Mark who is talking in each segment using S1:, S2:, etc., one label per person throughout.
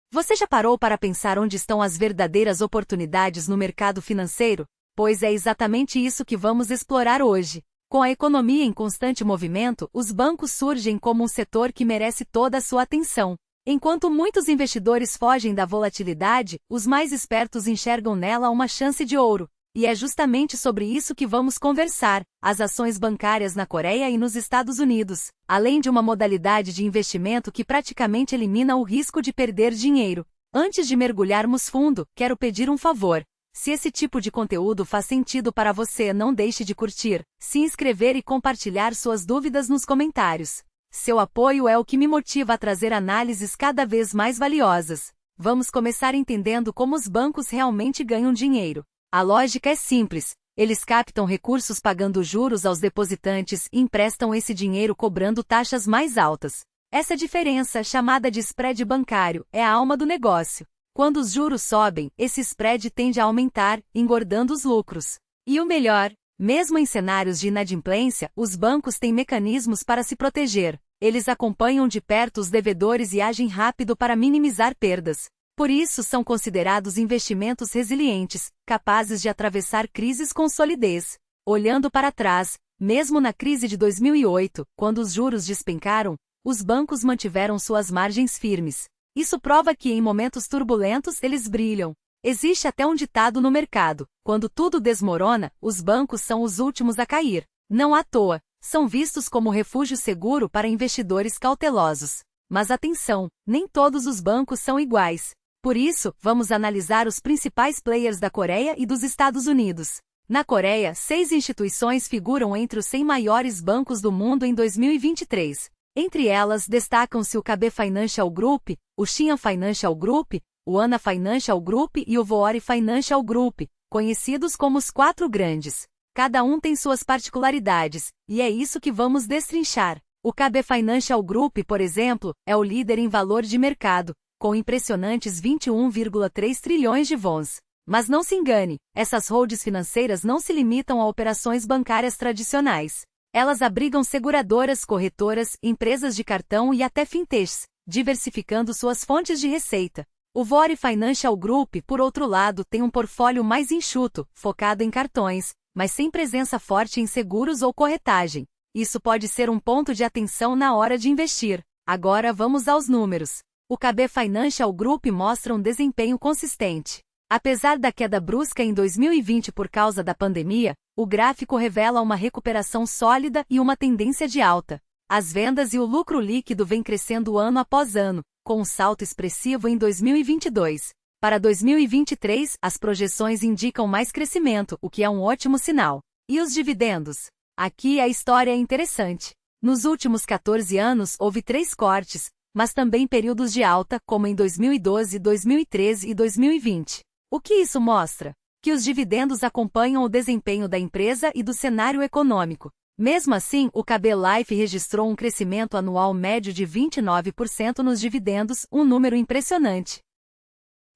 S1: Você já parou para pensar onde estão as verdadeiras oportunidades no mercado financeiro? Pois é exatamente isso que vamos explorar hoje. Com a economia em constante movimento, os bancos surgem como um setor que merece toda a sua atenção. Enquanto muitos investidores fogem da volatilidade, os mais espertos enxergam nela uma chance de ouro. E é justamente sobre isso que vamos conversar: as ações bancárias na Coreia e nos Estados Unidos, além de uma modalidade de investimento que praticamente elimina o risco de perder dinheiro. Antes de mergulharmos fundo, quero pedir um favor. Se esse tipo de conteúdo faz sentido para você, não deixe de curtir, se inscrever e compartilhar suas dúvidas nos comentários. Seu apoio é o que me motiva a trazer análises cada vez mais valiosas. Vamos começar entendendo como os bancos realmente ganham dinheiro. A lógica é simples: eles captam recursos pagando juros aos depositantes e emprestam esse dinheiro cobrando taxas mais altas. Essa diferença, chamada de spread bancário, é a alma do negócio. Quando os juros sobem, esse spread tende a aumentar, engordando os lucros. E o melhor, mesmo em cenários de inadimplência, os bancos têm mecanismos para se proteger. Eles acompanham de perto os devedores e agem rápido para minimizar perdas. Por isso são considerados investimentos resilientes, capazes de atravessar crises com solidez. Olhando para trás, mesmo na crise de 2008, quando os juros despencaram, os bancos mantiveram suas margens firmes. Isso prova que em momentos turbulentos eles brilham. Existe até um ditado no mercado: quando tudo desmorona, os bancos são os últimos a cair. Não à toa, são vistos como refúgio seguro para investidores cautelosos. Mas atenção, nem todos os bancos são iguais. Por isso, vamos analisar os principais players da Coreia e dos Estados Unidos. Na Coreia, 6 instituições figuram entre os 100 maiores bancos do mundo em 2023. Entre elas, destacam-se o KB Financial Group, o Shinhan Financial Group, o Hana Financial Group e o Woori Financial Group, conhecidos como os 4 grandes. Cada um tem suas particularidades, e é isso que vamos destrinchar. O KB Financial Group, por exemplo, é o líder em valor de mercado, com impressionantes 21,3 trilhões de wons. Mas não se engane, essas holdings financeiras não se limitam a operações bancárias tradicionais. Elas abrigam seguradoras, corretoras, empresas de cartão e até fintechs, diversificando suas fontes de receita. O Woori Financial Group, por outro lado, tem um portfólio mais enxuto, focado em cartões, mas sem presença forte em seguros ou corretagem. Isso pode ser um ponto de atenção na hora de investir. Agora vamos aos números. O KB Financial Group mostra um desempenho consistente. Apesar da queda brusca em 2020 por causa da pandemia, o gráfico revela uma recuperação sólida e uma tendência de alta. As vendas e o lucro líquido vêm crescendo ano após ano, com um salto expressivo em 2022. Para 2023, as projeções indicam mais crescimento, o que é um ótimo sinal. E os dividendos? Aqui a história é interessante. Nos últimos 14 anos houve 3 cortes, mas também períodos de alta, como em 2012, 2013 e 2020. O que isso mostra? Que os dividendos acompanham o desempenho da empresa e do cenário econômico. Mesmo assim, o KB Life registrou um crescimento anual médio de 29% nos dividendos, um número impressionante.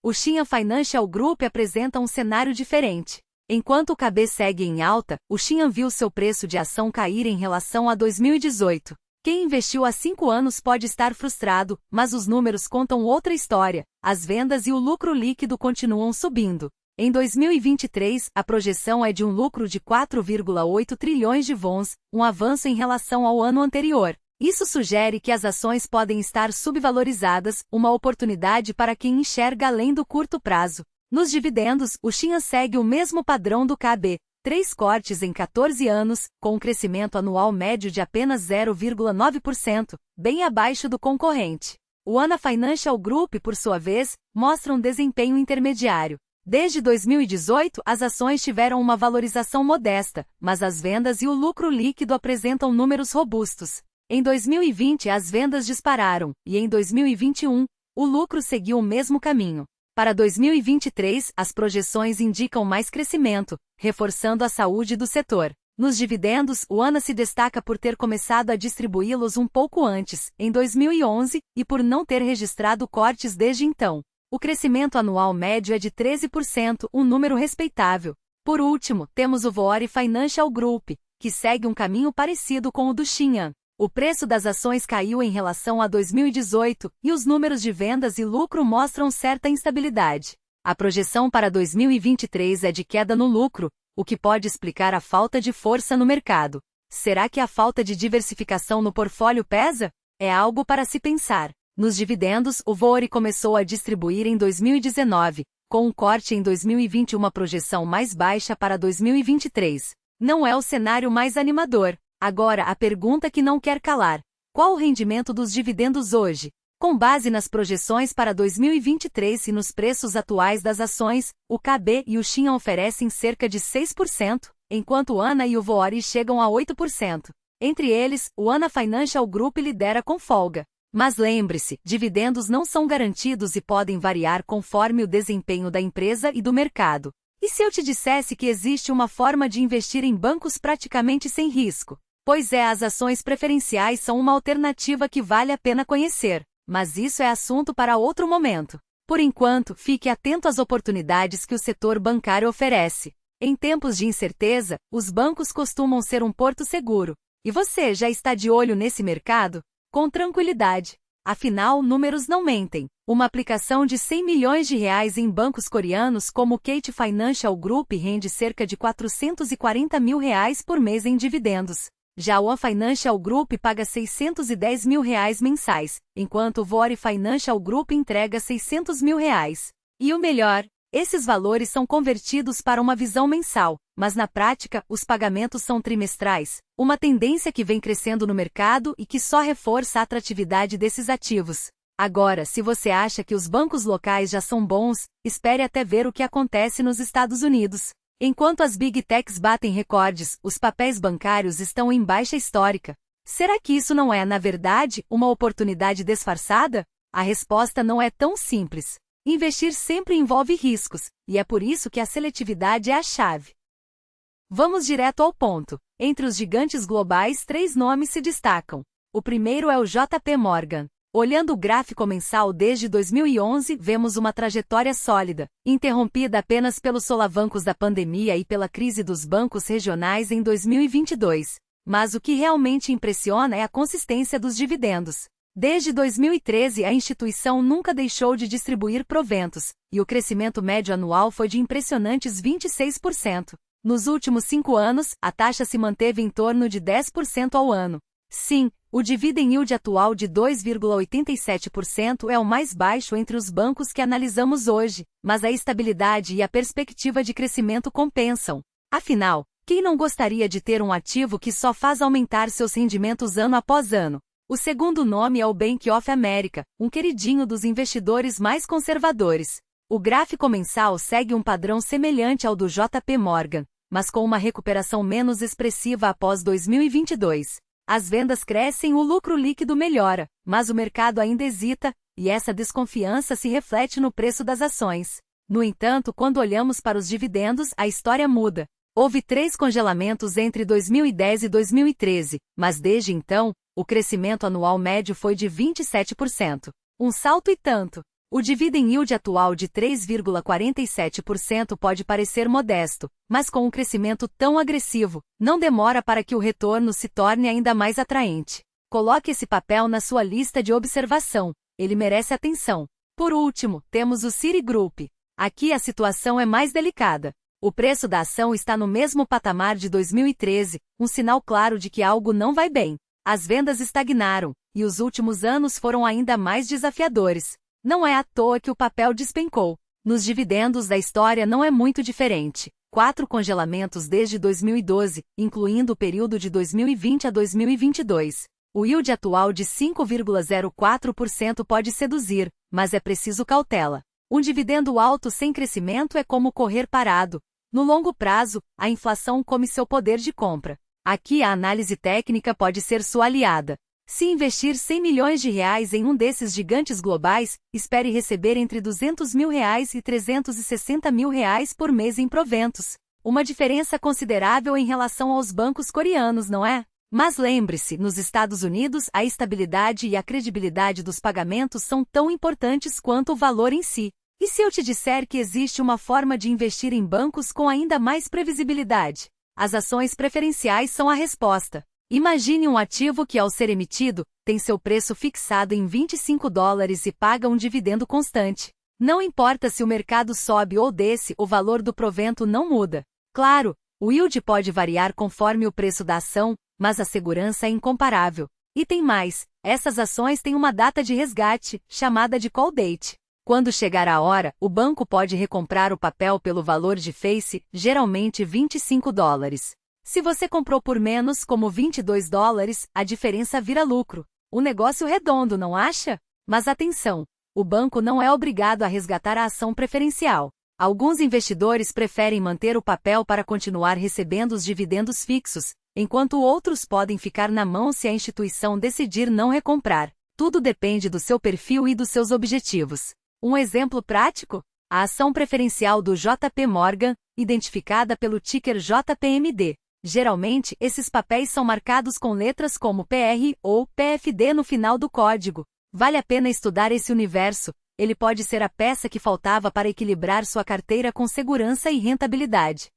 S1: O Shinhan Financial Group apresenta um cenário diferente. Enquanto o KB segue em alta, o Shinhan viu seu preço de ação cair em relação a 2018. Quem investiu há 5 anos pode estar frustrado, mas os números contam outra história. As vendas e o lucro líquido continuam subindo. Em 2023, a projeção é de um lucro de 4,8 trilhões de wons, um avanço em relação ao ano anterior. Isso sugere que as ações podem estar subvalorizadas, uma oportunidade para quem enxerga além do curto prazo. Nos dividendos, o Shinhan segue o mesmo padrão do KB. 3 cortes em 14 anos, com um crescimento anual médio de apenas 0,9%, bem abaixo do concorrente. O Hana Financial Group, por sua vez, mostra um desempenho intermediário. Desde 2018, as ações tiveram uma valorização modesta, mas as vendas e o lucro líquido apresentam números robustos. Em 2020, as vendas dispararam, e em 2021, o lucro seguiu o mesmo caminho. Para 2023, as projeções indicam mais crescimento, reforçando a saúde do setor. Nos dividendos, o Hana se destaca por ter começado a distribuí-los um pouco antes, em 2011, e por não ter registrado cortes desde então. O crescimento anual médio é de 13%, um número respeitável. Por último, temos o Woori Financial Group, que segue um caminho parecido com o do Shinhan. O preço das ações caiu em relação a 2018, e os números de vendas e lucro mostram certa instabilidade. A projeção para 2023 é de queda no lucro, o que pode explicar a falta de força no mercado. Será que a falta de diversificação no portfólio pesa? É algo para se pensar. Nos dividendos, o Vore começou a distribuir em 2019, com um corte em 2020 e uma projeção mais baixa para 2023. Não é o cenário mais animador. Agora, a pergunta que não quer calar: qual o rendimento dos dividendos hoje? Com base nas projeções para 2023 e nos preços atuais das ações, o KB e o Shinhan oferecem cerca de 6%, enquanto o ANA e o Vore chegam a 8%. Entre eles, o ANA Financial Group lidera com folga. Mas lembre-se, dividendos não são garantidos e podem variar conforme o desempenho da empresa e do mercado. E se eu te dissesse que existe uma forma de investir em bancos praticamente sem risco? Pois é, as ações preferenciais são uma alternativa que vale a pena conhecer, mas isso é assunto para outro momento. Por enquanto, fique atento às oportunidades que o setor bancário oferece. Em tempos de incerteza, os bancos costumam ser um porto seguro. E você já está de olho nesse mercado? Com tranquilidade. Afinal, números não mentem. Uma aplicação de 100 milhões de reais em bancos coreanos como o KT Financial Group rende cerca de 440 mil reais por mês em dividendos. Já o AN Financial Group paga 610 mil reais mensais, enquanto o Vore Financial Group entrega 600 mil reais. E o melhor, esses valores são convertidos para uma visão mensal, mas na prática, os pagamentos são trimestrais, uma tendência que vem crescendo no mercado e que só reforça a atratividade desses ativos. Agora, se você acha que os bancos locais já são bons, espere até ver o que acontece nos Estados Unidos. Enquanto as Big Techs batem recordes, os papéis bancários estão em baixa histórica. Será que isso não é, na verdade, uma oportunidade disfarçada? A resposta não é tão simples. Investir sempre envolve riscos, e é por isso que a seletividade é a chave. Vamos direto ao ponto. Entre os gigantes globais, 3 nomes se destacam. O primeiro é o JP Morgan. Olhando o gráfico mensal desde 2011, vemos uma trajetória sólida, interrompida apenas pelos solavancos da pandemia e pela crise dos bancos regionais em 2022. Mas o que realmente impressiona é a consistência dos dividendos. Desde 2013, a instituição nunca deixou de distribuir proventos, e o crescimento médio anual foi de impressionantes 26%. Nos últimos 5 anos, a taxa se manteve em torno de 10% ao ano. Sim, o dividend yield atual de 2,87% é o mais baixo entre os bancos que analisamos hoje, mas a estabilidade e a perspectiva de crescimento compensam. Afinal, quem não gostaria de ter um ativo que só faz aumentar seus rendimentos ano após ano? O segundo nome é o Bank of America, um queridinho dos investidores mais conservadores. O gráfico mensal segue um padrão semelhante ao do JP Morgan, mas com uma recuperação menos expressiva após 2022. As vendas crescem e o lucro líquido melhora, mas o mercado ainda hesita, e essa desconfiança se reflete no preço das ações. No entanto, quando olhamos para os dividendos, a história muda. Houve 3 congelamentos entre 2010 e 2013, mas desde então, o crescimento anual médio foi de 27%. Um salto e tanto. O dividend yield atual de 3,47% pode parecer modesto, mas com um crescimento tão agressivo, não demora para que o retorno se torne ainda mais atraente. Coloque esse papel na sua lista de observação, ele merece atenção. Por último, temos o Citigroup. Aqui a situação é mais delicada. O preço da ação está no mesmo patamar de 2013, um sinal claro de que algo não vai bem. As vendas estagnaram, e os últimos anos foram ainda mais desafiadores. Não é à toa que o papel despencou. Nos dividendos da história não é muito diferente. 4 congelamentos desde 2012, incluindo o período de 2020 a 2022. O yield atual de 5,04% pode seduzir, mas é preciso cautela. Um dividendo alto sem crescimento é como correr parado. No longo prazo, a inflação come seu poder de compra. Aqui a análise técnica pode ser sua aliada. Se investir 100 milhões de reais em um desses gigantes globais, espere receber entre 200 mil reais e 360 mil reais por mês em proventos. Uma diferença considerável em relação aos bancos coreanos, não é? Mas lembre-se, nos Estados Unidos, a estabilidade e a credibilidade dos pagamentos são tão importantes quanto o valor em si. E se eu te disser que existe uma forma de investir em bancos com ainda mais previsibilidade? As ações preferenciais são a resposta. Imagine um ativo que, ao ser emitido, tem seu preço fixado em $25 e paga um dividendo constante. Não importa se o mercado sobe ou desce, o valor do provento não muda. Claro, o yield pode variar conforme o preço da ação, mas a segurança é incomparável. E tem mais, essas ações têm uma data de resgate, chamada de call date. Quando chegar a hora, o banco pode recomprar o papel pelo valor de face, geralmente $25. Se você comprou por menos, como $22, a diferença vira lucro. Um negócio redondo, não acha? Mas atenção, o banco não é obrigado a resgatar a ação preferencial. Alguns investidores preferem manter o papel para continuar recebendo os dividendos fixos, enquanto outros podem ficar na mão se a instituição decidir não recomprar. Tudo depende do seu perfil e dos seus objetivos. Um exemplo prático? A ação preferencial do JP Morgan, identificada pelo ticker JPMD. Geralmente, esses papéis são marcados com letras como PR ou PFD no final do código. Vale a pena estudar esse universo, ele pode ser a peça que faltava para equilibrar sua carteira com segurança e rentabilidade.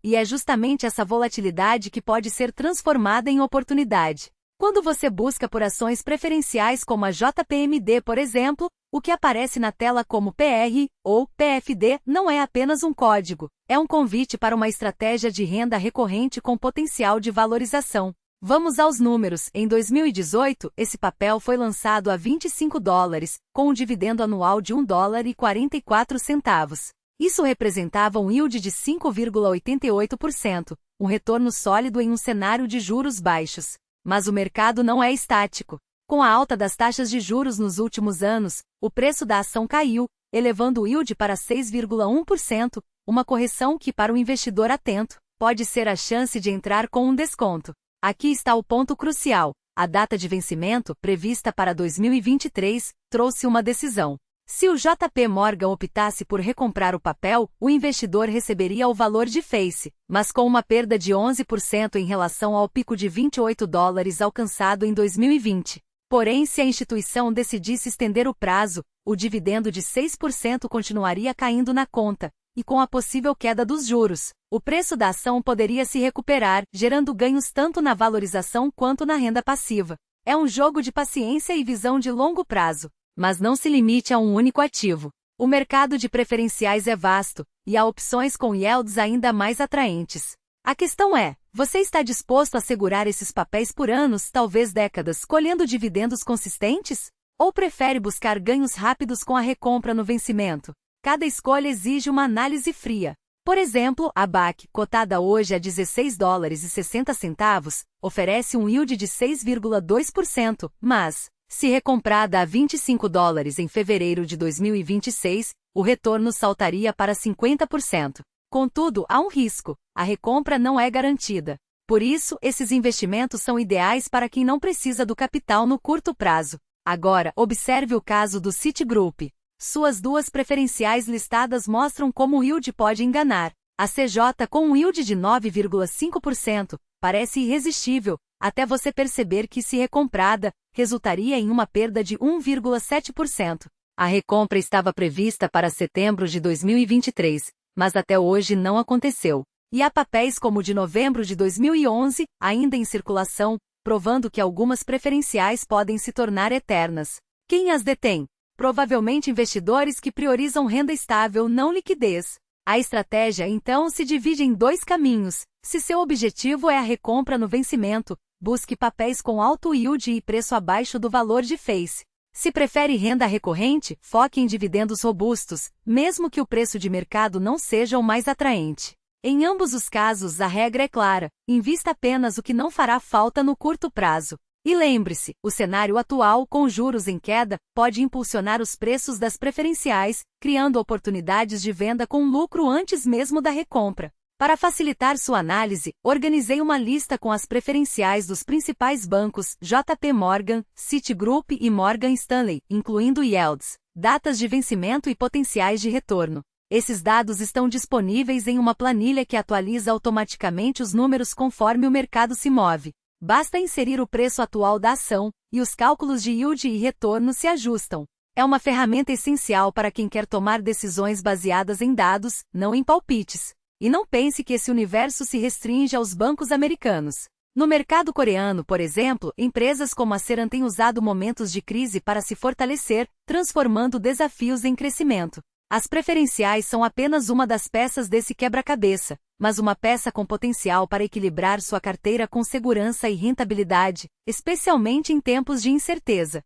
S1: E é justamente essa volatilidade que pode ser transformada em oportunidade. Quando você busca por ações preferenciais como a JPMD, por exemplo, o que aparece na tela como PR ou PFD não é apenas um código, é um convite para uma estratégia de renda recorrente com potencial de valorização. Vamos aos números. Em 2018, esse papel foi lançado a $25, com um dividendo anual de $1,44. Isso representava um yield de 5,88%, um retorno sólido em um cenário de juros baixos. Mas o mercado não é estático. Com a alta das taxas de juros nos últimos anos, o preço da ação caiu, elevando o yield para 6,1%, uma correção que, para o investidor atento, pode ser a chance de entrar com um desconto. Aqui está o ponto crucial. A data de vencimento, prevista para 2023, trouxe uma decisão. Se o JP Morgan optasse por recomprar o papel, o investidor receberia o valor de face, mas com uma perda de 11% em relação ao pico de $28 alcançado em 2020. Porém, se a instituição decidisse estender o prazo, o dividendo de 6% continuaria caindo na conta, e com a possível queda dos juros, o preço da ação poderia se recuperar, gerando ganhos tanto na valorização quanto na renda passiva. É um jogo de paciência e visão de longo prazo. Mas não se limite a um único ativo. O mercado de preferenciais é vasto, e há opções com yields ainda mais atraentes. A questão é, você está disposto a segurar esses papéis por anos, talvez décadas, colhendo dividendos consistentes? Ou prefere buscar ganhos rápidos com a recompra no vencimento? Cada escolha exige uma análise fria. Por exemplo, a BAC, cotada hoje a $16,60, oferece um yield de 6,2%, mas, se recomprada a $25 em fevereiro de 2026, o retorno saltaria para 50%. Contudo, há um risco: a recompra não é garantida. Por isso, esses investimentos são ideais para quem não precisa do capital no curto prazo. Agora, observe o caso do Citigroup. Suas duas preferenciais listadas mostram como o yield pode enganar. A CJ, com um yield de 9,5%, parece irresistível, até você perceber que, se recomprada, resultaria em uma perda de 1,7%. A recompra estava prevista para setembro de 2023, mas até hoje não aconteceu. E há papéis como o de novembro de 2011, ainda em circulação, provando que algumas preferenciais podem se tornar eternas. Quem as detém? Provavelmente investidores que priorizam renda estável, não liquidez. A estratégia, então, se divide em dois caminhos. Se seu objetivo é a recompra no vencimento, busque papéis com alto yield e preço abaixo do valor de face. Se prefere renda recorrente, foque em dividendos robustos, mesmo que o preço de mercado não seja o mais atraente. Em ambos os casos, a regra é clara: invista apenas o que não fará falta no curto prazo. E lembre-se, o cenário atual, com juros em queda, pode impulsionar os preços das preferenciais, criando oportunidades de venda com lucro antes mesmo da recompra. Para facilitar sua análise, organizei uma lista com as preferenciais dos principais bancos JP Morgan, Citigroup e Morgan Stanley, incluindo yields, datas de vencimento e potenciais de retorno. Esses dados estão disponíveis em uma planilha que atualiza automaticamente os números conforme o mercado se move. Basta inserir o preço atual da ação, e os cálculos de yield e retorno se ajustam. É uma ferramenta essencial para quem quer tomar decisões baseadas em dados, não em palpites. E não pense que esse universo se restringe aos bancos americanos. No mercado coreano, por exemplo, empresas como a Seran têm usado momentos de crise para se fortalecer, transformando desafios em crescimento. As preferenciais são apenas uma das peças desse quebra-cabeça, mas uma peça com potencial para equilibrar sua carteira com segurança e rentabilidade, especialmente em tempos de incerteza.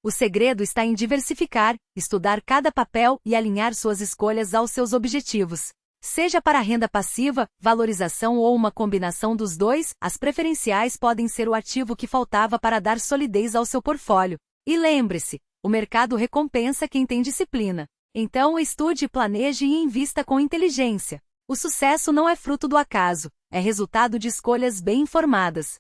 S1: O segredo está em diversificar, estudar cada papel e alinhar suas escolhas aos seus objetivos. Seja para renda passiva, valorização ou uma combinação dos dois, as preferenciais podem ser o ativo que faltava para dar solidez ao seu portfólio. E lembre-se, o mercado recompensa quem tem disciplina. Então estude, planeje e invista com inteligência. O sucesso não é fruto do acaso, é resultado de escolhas bem informadas.